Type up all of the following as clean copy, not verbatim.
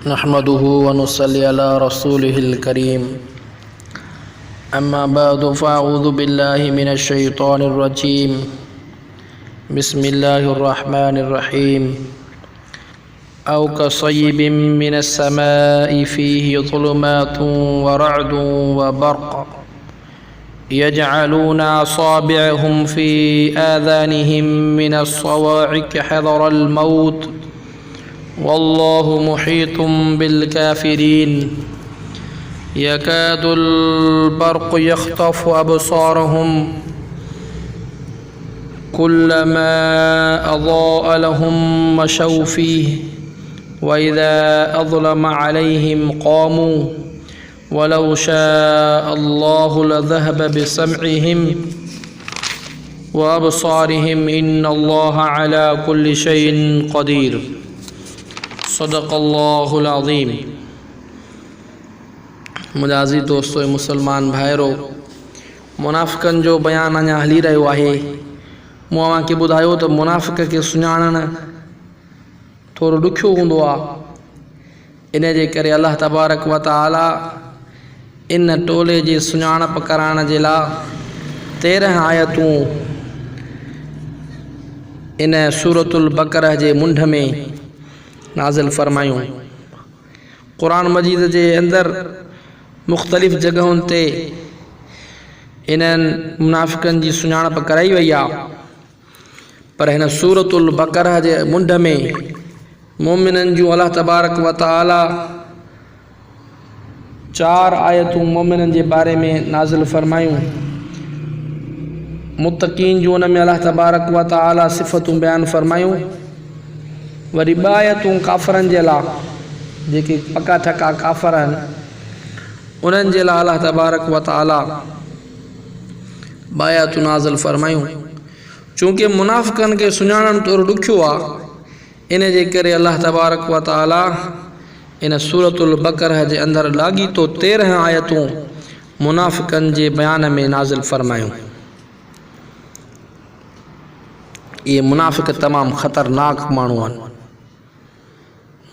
नहमदुहु व नुसल्ली अला रसूलिहिल करीम। अम्मा बअदु फ़अऊज़ु बिल्लाहि मिनश शैतानिर रजीम। बिस्मिल्लाहिर रहमानिर रहीम। औ कसय्यिबिम मिनस समाई फ़ीहि ज़ुलुमातुन व रअदुन व बर्क़ यजअलूना असाबिअहुम फ़ी आज़ानिहिम मिनस सवाइक़ हज़रल मौत वल्लाहु मुहीतुम बिल काफ़िरीन। यकादुल बर्क़ यख़्तफ़ु अबसारहुम कुल्लमा अज़ाअ लहुम मशौ फ़ीहि व इज़ा अज़लम अलैहिम क़ामू वलौ शाअ अल्लाहु लज़हब बिसमइहिम व अबसारिहिम इन्नल्लाहा अला कुल्लि शैइन क़दीर। सदक़ल्लाहुल अज़ीम। मुंहिंजा अज़ीज़ दोस्तो ऐं मुसलमान भाइरो, मुनाफ़िक़नि जो बयानु अञा हली रहियो आहे। मूं तव्हांखे ॿुधायो त मुनाफ़िक़ खे सुञाणणु थोरो ॾुखियो हूंदो आहे। इन जे करे अल्लाह तबारक व तआला इन टोले जी सुञाणप कराइण जे लाइ 13 आयतूं इन सूरतुल बक़रह जे मुंड में नाज़िल फरमायूं। क़ुरान मजीद जे अंदरि मुख़्तलिफ़ जगहुनि ते इन्हनि मुनाफ़िक़नि जी सुञाणप कराई वई आहे, पर हिन सूरतुल बक़रह जे मुंड में मोमिननि जूं अल्लाह तबारक व तआला 4 आयतूं मोमिननि जे बारे में नाज़िल फरमायूं। मुत्तक़ीन जूं उन में अल्लाह तबारक व तआला सिफ़तूं बयानु फरमायूं। वरी 2 आयतूं काफ़रनि जे लाइ, जेके पका ठका काफ़र आहिनि, उन्हनि जे लाइ अल्लाह तबारक व तआला 2 आयतूं नाज़िल फरमायूं। चूँकि मुनाफ़िक़नि खे सुञाणणु थोरो ॾुखियो आहे, इन जे करे अल्लाह तबारक व तआला इन सूरतुल बक़रह जे अंदरि लाॻीतो 13 आयतूं मुनाफ़िक़नि जे बयान में नाज़िल फरमायूं। ये मुनाफ़िक़ तमामु ख़तरनाक माण्हू आहिनि।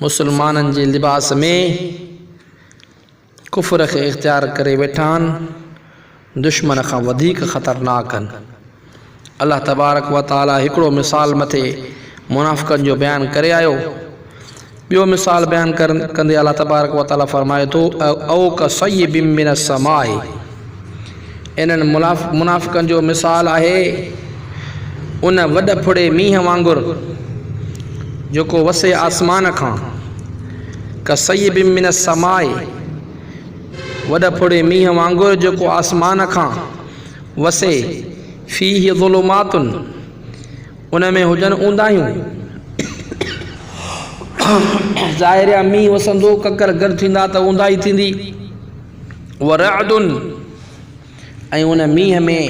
मुसलमाननि जे लिबास में कुफ़्र खे इख़्तियार करे वेठा आहिनि, दुश्मन खां वधीक ख़तरनाक आहिनि। अल्लाह तबारक व तआला हिकिड़ो मिसाल मथे मुनाफ़िक़नि जो बयानु करे आयो। ॿियो मिसाल बयानु कंदे अल्लाह तबारक व तआला फरमाए थो औ कसय्यिबिम मिनस समाई। इन्हनि मुनाफ़िक़नि जो मिसाल आहे उन वॾ फुड़े मींहं वांगुरु जेको वसे आसमान खां। कसय्यिबिम मिनस समाई, वॾ फुड़े मींहं वांगुरु जेको आसमान खां वसे। फ़ीहि ज़ुलुमातुन, उन में हुजनि ऊंदाहियूं। ज़ाहिर आहे मींहुं वसंदो, ककर गॾु थींदा त ऊंदाही थींदी। व रअदुन, ऐं उन मींहं में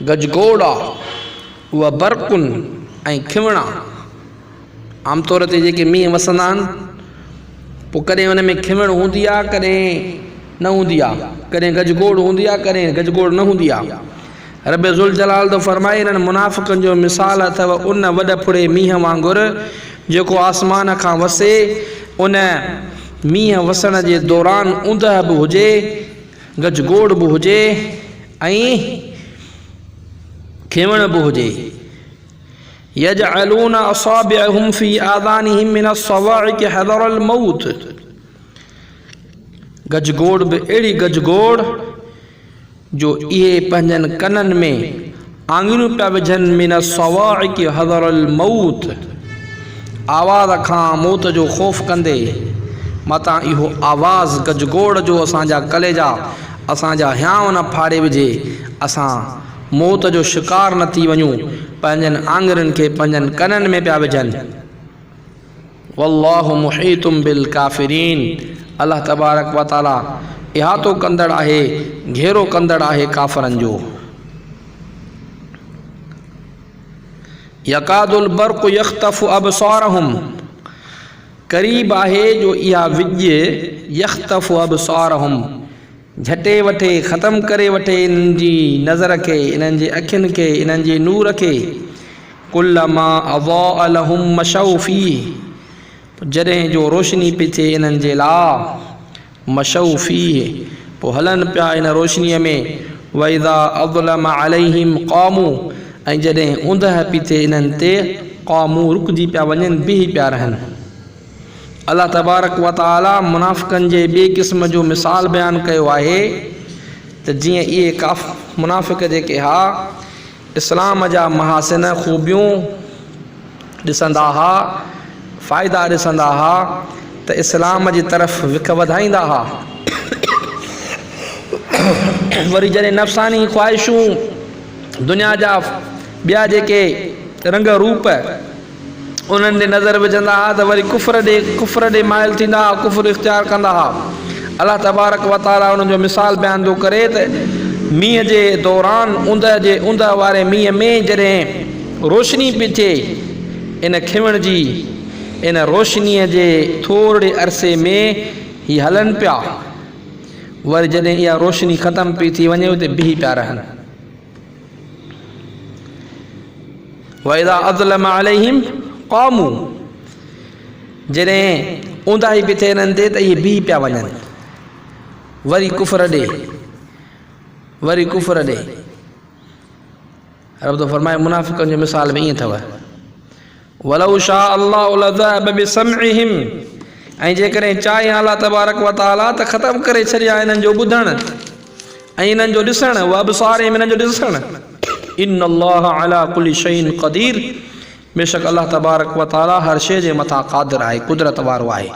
गजगोड़ आहे। व बर्क़ुन, ऐं खिवणा। आमतौर ते जेके मींहं वसंदा आहिनि, पोइ कॾहिं उन में खिवण हूंदी आहे, कॾहिं न हूंदी आहे, कॾहिं गजगोड़ हूंदी आहे, कॾहिं गजगोड़ न हूंदी आहे। रब ज़ुल जलाल तो फरमाए इन्हनि मुनाफ़िक़नि जो मिसाल अथव उन वॾ फुड़े मींहं वांगुरु जेको आसमान खां वसे। उन मींहं वसण जे दौरान ऊंदह बि हुजे, गजगोड़ बि हुजे, ऐं खिवण बि हुजे। यजअलूना असाबिअहुम फ़ी आज़ानिहिम मिनस सवाइक़ हज़रल मौत। गजगोड़ बि अहिड़ी गजगोड़ जो इहे पंहिंजनि कननि में आङिरियूं पिया विझनि। मिनस सवाइक़ हज़रल मौत, आवाज़ खां मौत जो ख़ौफ़ कंदे मतां इहो आवाज़ गजगोड़ जो असांजा कलेजा, असांजा हियांव न फाड़े विझे, असां मौत जो शिकार न थी वञूं, पंहिंजनि आङिरियुनि खे पंहिंजनि कननि में पिया विझनि। वल्लाहु मुहीतुम बिल काफ़िरीन। अल्लाह तबारक व तआला इहातो कंदड़ आहे, घेरो कंदड़ आहे काफ़रनि जो। यकादुल बर्क़ यख़्तफ़ु अबसारहुम, क़रीब आहे जो इहा विॼ यख़्तफ़ु अबसारहुम, झटे वठे, ख़तमु करे वठे इन्हनि जी नज़र खे, इन्हनि जे अखियुनि खे, इन्हनि जे नूर खे। कुल्लमा अज़ाअ लहुम मशौ फ़ीह, जॾहिं जो रोशनी पई थिए इन्हनि जे लाइ मशऊ फीह पोइ हलनि पिया इन रोशनीअ में वइज़ा अज़लम अलैहिम क़ौमू ऐं जॾहिं ऊंदहि पई थिए इन्हनि ते क़ौमू रुकिजी पिया वञनि बीही पिया रहनि। अल्लाह तबारक व तआला मुनाफ़िक़नि जे ॿिए क़िस्म जो मिसाल बयानु कयो आहे त जीअं इहे मुनाफ़िक़ जेके हा इस्लाम जा महासिन ख़ूबियूं ॾिसंदा हुआ, फ़ाइदा ॾिसंदा हुआ त इस्लाम जी तरफ़ विख वधाईंदा हुआ। वरी जॾहिं नफ़सानी ख़्वाहिशूं दुनिया जा ॿिया जेके रंग रूप उन्हनि ते नज़र विझंदा हुआ त वरी कुफ़र ॾे माइल थींदा हुआ, कुफ़र इख़्तियार कंदा हुआ। अल्लाह तबारक व तआला उन्हनि जो मिसाल बयानु थो करे त मींहं जे दौरान ऊंदहि वारे मींहं में जॾहिं रोशनी पई थिए इन खिवण जी इन रोशनीअ जे थोरे अरसे में ही हलनि पिया, वरी जॾहिं इहा रोशनी ख़तमु पई थी वञे उते बीही पिया रहनि। वइज़ा अज़लम अलैहिम क़ौमू जॾहिं ऊंदाही पई थिए इन्हनि ते त इहे बीही पिया वञनि वरी कुफ़र ॾे। रब तो फरमाए मुनाफ़िक़नि जो मिसाल में ईअं अथव वलौ शा अल्लाहु लज़हब बिसमइहिम ऐं जेकॾहिं चाहे अल्लाह तबारक व तआला त ख़तमु करे छॾिया इन्हनि जो ॿुधणु ऐं इन्हनि जो ॾिसणु व अबसारिहिम इन्हनि जो ॾिसणु इन्नल्लाह अला कुल्लि शैइन क़दीर बेशक अल्लाह तबारक व तआला हर शइ जे मथां क़ादिर आहे, कुदरत वारो आहे।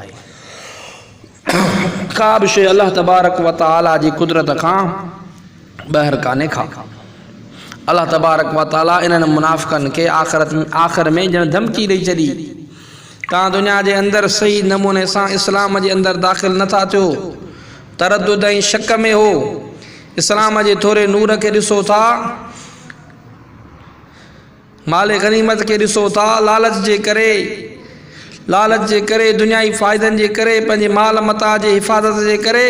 का बि शइ अल्लाह तबारक व तआला जी कुदरत खां ॿाहिरि कान्हे का। अल्लाह तबारक व तआला इन्हनि मुनाफ़िक़नि खे आख़िर में ॼण धमकी ॾेई छॾी तव्हां दुनिया जे अंदरि सही नमूने सां इस्लाम जे अंदरि दाख़िल नथा थियो, तरद्दुद ऐं शक में हो, इस्लाम जे थोरे नूर खे ॾिसो था, माल गनीमत के ॾिसो था, लालच जे करे दुनियाई फ़ाइदनि जे करे पंहिंजे माल मता जे हिफ़ाज़त जे करे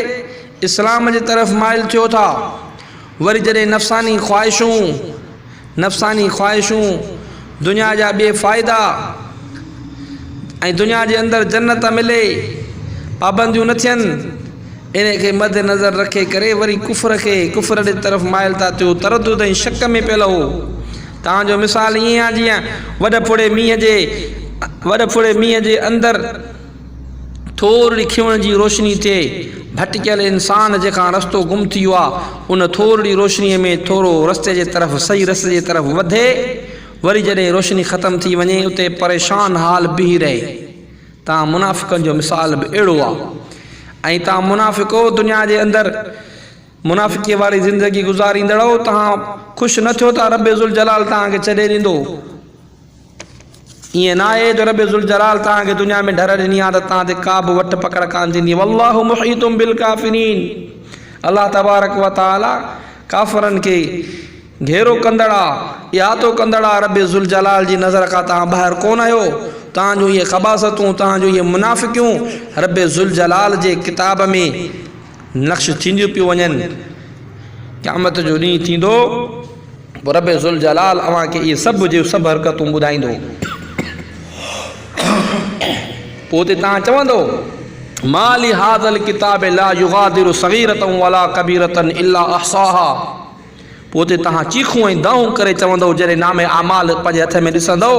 इस्लाम जे तरफ़ माइल थियो था। वरी जॾहिं नफ़सानी ख़्वाहिशूं दुनिया जा ॿिए फ़ाइदा ऐं दुनिया जे अंदरि जन्नत मिले पाबंदियूं न थियनि इन खे मद्दे नज़र रखे करे वरी कुफ़र जे तरफ़ माइल था थियो, तरद्दुद ऐं शक में पियल हो। तव्हांजो मिसाल ईअं आहे जीअं वॾ फुड़े मींहं जे अंदरि थोरी खिवण जी रोशनी थिए, भटकियल इंसान जंहिंखां रस्तो गुम थी वियो आहे उन थोरी रोशनीअ में थोरो रस्ते जे तरफ़ सही रस्ते जे तरफ़ वधे, वरी जॾहिं रोशनी ख़तमु थी वञे उते परेशान हाल बीही रहे। तव्हां मुनाफ़िक़नि जो मिसाल बि अहिड़ो आहे। ऐं तव्हां मुनाफ़िक़ो दुनिया जे अंदरि मुनाफ़िक़ीअ वारी ज़िंदगी गुज़ारींदड़ो, तव्हां ख़ुशि न थियो त रब ज़ुल जलाल तव्हांखे छॾे ॾींदो। ईअं न आहे जो रब ज़ुल जलाल तव्हांखे दुनिया में ढर ॾिनी आहे त तव्हां ते का बि वठ पकड़ कान थींदी। वल्लाहु मुहीतुम बिल काफ़िरीन अल्लाह तबारक व तआला काफ़रनि खे घेरो कंदड़ आहे, इहातो कंदड़ आहे। रब ज़ुल जलाल जी नज़र खां तव्हां ॿाहिरि कोन आहियो। तव्हांजो इहे ख़बासतूं, तव्हांजो इहे मुनाफ़िक़ूं रब ज़ुल जलाल जे किताब में नक्श थींदियूं पियूं वञनि। क़यामत जो ॾींहुं थींदो पोइ रब ज़ुल जलाल अव्हांखे इहे सभु जो सभु हरकतूं ॿुधाईंदो। पोइ उते तव्हां चवंदो माली हाज़ल किताब ला युगादिरु सगीरतन वला कबीरतन इल्ला अहसाहा। पोइ उते तव्हां चीखूं ऐं दाऊं करे चवंदो जॾहिं नामे आमाल पंहिंजे हथ में ॾिसंदो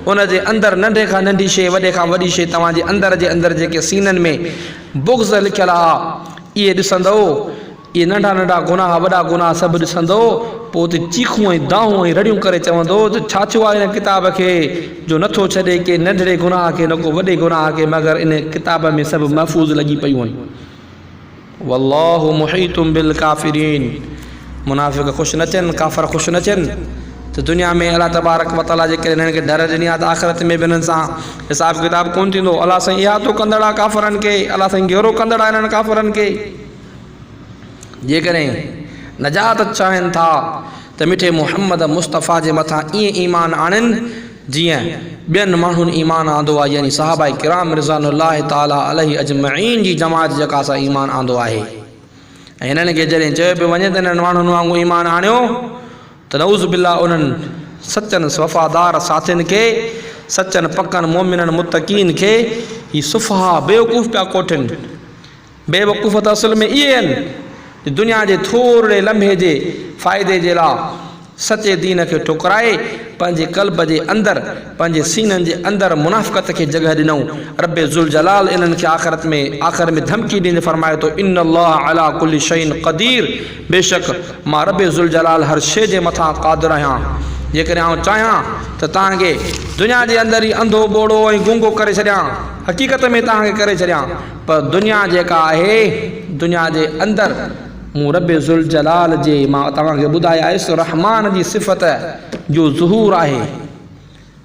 उन जे अंदरि नंढे खां नंढी शइ वॾे खां वॾी शइ तव्हांजे अंदरि जेके सीननि में बुग़्ज़ लिखियल आहे इहे ॾिसंदो, इहे नंढा नंढा गुनाह वॾा गुनाह सभु ॾिसंदो। पोइ उते चीखूं ऐं दाऊं ऐं रड़ियूं करे चवंदो त छा थियो आहे हिन किताब खे जो नथो छॾे के नंढड़े गुनाह खे न को वॾे गुनाह खे, मगर इन किताब में सभु महफ़ूज़ लॻी पयूं आहिनि। वल्लाहु मुहीतुम बिल काफ़िरीन मुनाफ़िक़ ख़ुशि न थियनि, काफ़र ख़ुशि न थियनि त दुनिया में अल्लाह तबारक व तआला जेके हिननि खे ढर ॾिनी आहे त आख़िरत में बि हिननि सां हिसाब किताब कोन थींदो। अल्लाह साईं इहातो कंदड़ आहे काफ़रनि खे, अल्लाह साईं घेरो कंदड़ आहे हिननि काफ़रनि खे। जेकॾहिं नजात चाहिनि था त मिठे मुहम्मद मुस्तफ़ा जे मथां ईअं ईमान आणनि जीअं ॿियनि माण्हुनि ईमान आंदो आहे, यानी सहाबाए किराम रिज़वानुल्लाह ताला अलैहि अजमईन जी जमात जेका असां ईमान आंदो आहे। ऐं हिननि खे जॾहिं चयो पियो वञे त हिननि माण्हुनि वांगुरु ईमान आणियो त नऊज़ बिल्लाह उन्हनि सचनि वफ़ादार साथियुनि खे, सचनि पकनि मोमिननि मुतक़ीन खे ही सुफ़हा बेवकूफ़ पिया कोठनि। बेवकूफ़ त असल में इहे आहिनि दुनिया जे थोरे लम्हे जे फ़ाइदे जे लाइ सचे दीन खे ठुकराए पंहिंजे क़ल्ब जे अंदरि पंहिंजे सीननि जे अंदरि मुनाफ़िक़त खे जॻह ॾिनऊं। रब्बे ज़ुल जलाल इन्हनि खे आख़िर में धमकी ॾींदे फ़रमाए थो इन्न अल्लाह अला कुल्लि शैइन क़दीर, बेशक मां रब्बे ज़ुल जलाल हर शइ जे मथां क़ादिर आहियां। जेकॾहिं आउं चाहियां त तव्हांखे दुनिया जे अंदरि ई अंधो ॿोड़ो ऐं गूंगो करे छॾियां, हक़ीक़त में तव्हांखे करे छॾियां, पर दुनिया जेका आहे दुनिया जे अंदरि मूं रब्बे ज़ुल जलाल जे मां तव्हांखे ॿुधाया आहे रहमान जी सिफ़त जो ज़ुहूर आहे।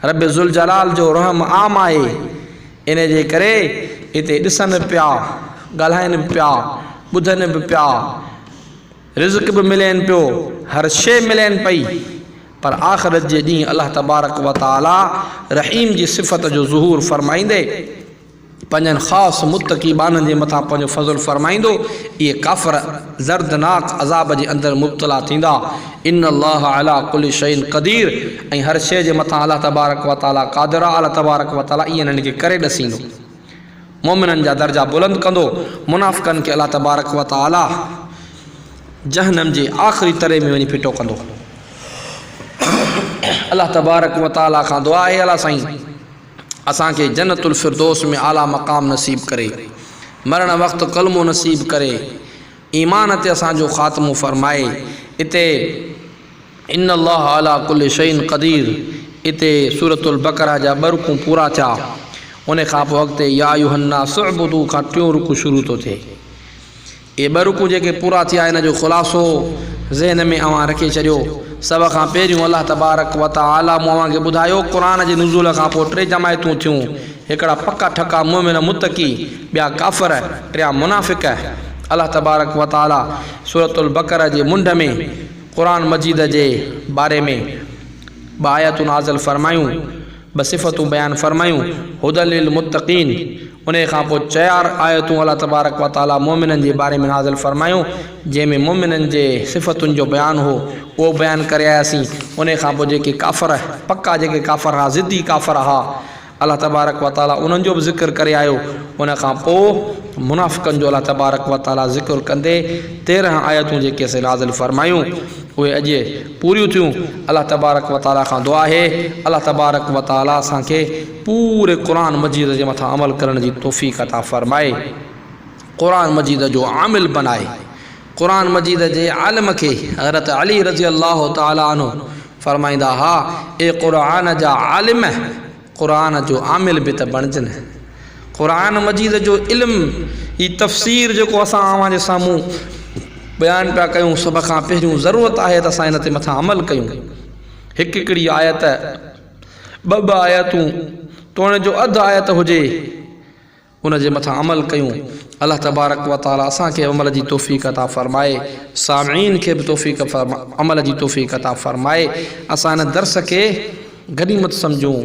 रब्बे ज़ुल जलाल जो रहम आम आहे। इन जे करे हिते ॾिसनि पिया, ॻाल्हाइनि पिया, ॿुधनि बि पिया, रिज़्क़ बि मिलेनि पियो, हर शइ मिलेनि पई, पर आख़िरत जे ॾींहुं अल्लाह तबारक व ताला रहीम जी सिफ़त जो ज़ुहूर फ़रमाईंदे पंहिंजनि ख़ासि मुत्तक़ी बाननि जे मथां पंहिंजो फ़ज़ुल फ़रमाईंदो। इहे काफ़िर ज़र्दनाक अज़ाब जे अंदरि मुब्तला थींदा। इन अल्लाह अला कुल्लि शैइन क़दीर, ऐं हर शइ जे मथां अल्लाह तबारक व ताला क़ादिर आहे। अल्लाह तबारक व ताला इहे हिननि खे करे ॾसींदो, मोमिननि जा दर्जा बुलंद कंदो। मुनाफ़िक़नि खे अल्लाह तबारक व ताला जहन्नम जे आख़िरी तरे में वञी फिटो कंदो। अल्लाह तबारक व ताला खां दुआ आहे अल्लाह साईं असांखे जन्नतुल फिरदौस में आला मक़ाम नसीब करे, मरण वक़्तु कलमो नसीब करे, ईमान ते असांजो ख़ात्मो फ़रमाए। इते इन अल्लाह अला कुल्लि शैइन क़दीर, इते सूरतुल बक़रा जा 2 रुकू पूरा थिया। उन खां पोइ अॻिते या अय्युहन्नास उअ्बुदू खां 3 रुकू शुरू थो थिए। ये 2 रुकू जेके पूरा थिया इन जो ख़ुलासो ज़हन में अवां रखे छॾियो। सभ खां पहिरियों अल्लाह तबारक व ताला मूं अव्हांखे ॿुधायो क़ुरान जे नुज़ूल खां पोइ 3 जमायतूं थियूं, हिकिड़ा पका ठका मोमिन मुत्तकी, ॿिया काफ़िर, 3 मुनाफ़िक़। अल्लाह तबारक व ताला सूरतुल बक़रा जे मुंड में क़ुरान मजीद जे बारे में 2 आयतूं नाज़िल फ़रमायूं, 2 सिफ़तूं बयानु फ़रमायूं, हुदल लिल मुत्तक़ीन। उन खां पोइ 4 आयतूं अल्लाह तबारक व ताला मोमिननि जे बारे में नाज़िल फ़रमायूं, जंहिंमें मोमिननि जे सिफ़तुनि जो बयानु हो उहो बयानु करे आयासीं। उन खां पोइ जेके काफ़िर, पक्का जेके काफ़िर हा, ज़िद्दी काफ़िर हा, अल्लाह तबारक व ताला उन्हनि जो बि ज़िक्र करे आयो। उन खां पोइ मुनाफ़िक़नि जो अल्लाह तबारक व ताला ज़िक्र कंदे 13 आयतूं जेके असां नाज़िल फ़रमायूं उहे अॼु पूरियूं थियूं। अल्लाह तबारक व ताला खां दुआ आहे अल्लाह तबारक व ताला असांखे पूरे क़ुरान मजीद जे मथां अमल करण जी तौफ़ीक़ अता फ़रमाए, क़ुरान मजीद जो आमिल बनाए, क़ुरान मजीद जे आलम खे हज़रत अली रज़ी अल्लाह ताला अन्हु फ़रमाईंदा हा, ए क़ुरान जा आलिम, क़ुरान जो आमिल बि त बणजनि। क़ुरान मजीद जो इल्मु ही तफ़सीर जेको असां अव्हां जे साम्हूं बयानु पिया कयूं, सभ खां पहिरियों ज़रूरत आहे त असां इन ते मथां अमल कयूं। हिकिड़ी आयत, 2 आयतूं, तो उन जो अधु आयत हुजे, उन जे मथां अमल कयूं। अल्लाह तबारक व ताला असांखे अमल जी तौफ़ीक़ अता फ़रमाए, सामईन खे बि अमल जी तौफ़ीक़ अता फ़रमाए। असां इन दर्स खे गनीमत सम्झूं,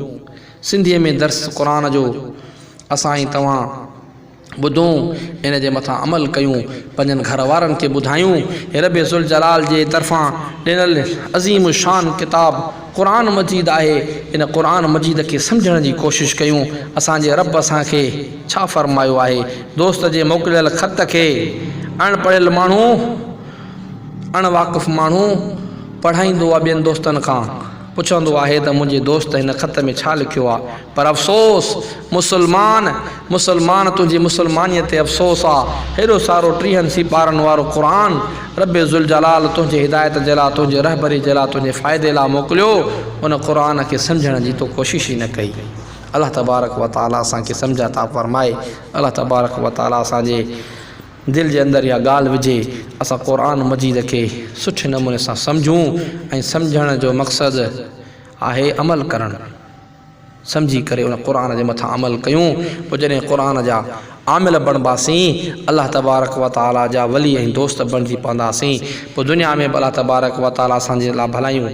सिंधीअ में दर्स क़ुरान जो असां ई तव्हां ॿुधूं, इन जे मथां अमल कयूं, पंहिंजनि घर वारनि खे ॿुधायूं। रब्बे ज़ुल जलाल जे तरफ़ां ॾिनल अज़ीम शान किताब क़ुरान मजीद आहे। इन क़ुरान मजीद खे सम्झण जी कोशिशि कयूं। असांजे रब असांखे छा फ़रमायो आहे? दोस्त जे मोकिलियल ख़त खे अणपढ़ियल माण्हू, अणवाक़िफ़ माण्हू पढ़ाईंदो आहे ॿियनि दोस्तनि खां, पुछंदो आहे त मुंहिंजे दोस्त हिन ख़त में छा लिखियो आहे। पर अफ़सोस मुसलमान तुंहिंजी मुसलमानीअ ते अफ़सोस आहे। हेॾो सारो 3 सिपारनि वारो क़ुरान रब्बे ज़ुल जलाल तुंहिंजे हिदायत जे लाइ, तुंहिंजे रहबरी जे लाइ, तुंहिंजे फ़ाइदे लाइ मोकिलियो। उन क़ुरान खे सम्झण जी तो कोशिशि ई न कई। अल्लाह तबारक व ताला असांखे सम्झ अता फ़रमाए। अल्लाह तबारक व ताला असांजे दिलि जे अंदरि इहा ॻाल्हि विझे, असां क़ुरान मजीद खे सुठे नमूने सां सम्झूं ऐं सम्झण जो मक़सदु आहे अमल करणु। सम्झी करे उन क़ुरान जे मथां अमल कयूं। पोइ जॾहिं क़ुरान जा आमिल बणिबासीं, अल्लाह तबारक व ताला जा वली ऐं दोस्त बणिजी पवंदासीं। पोइ दुनिया में बि अल्लाह तबारक व ताला असांजे लाइ भलायूं,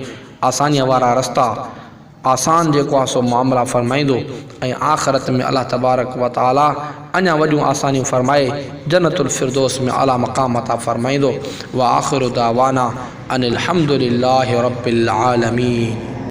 आसानीअ वारा रस्ता, आसान जेको आहे सो मामला फ़रमाईंदो, ऐं आख़िरत में अल्लाह तबारक व ताला अञा वॾियूं आसानियूं फ़रमाए, जन्नतुल फिरदौस में आला मक़ाम अता फ़रमाईंदो। व आख़िरु दावाना अनिल हम्दुलिल्लाहि रब्बिल आलमीन।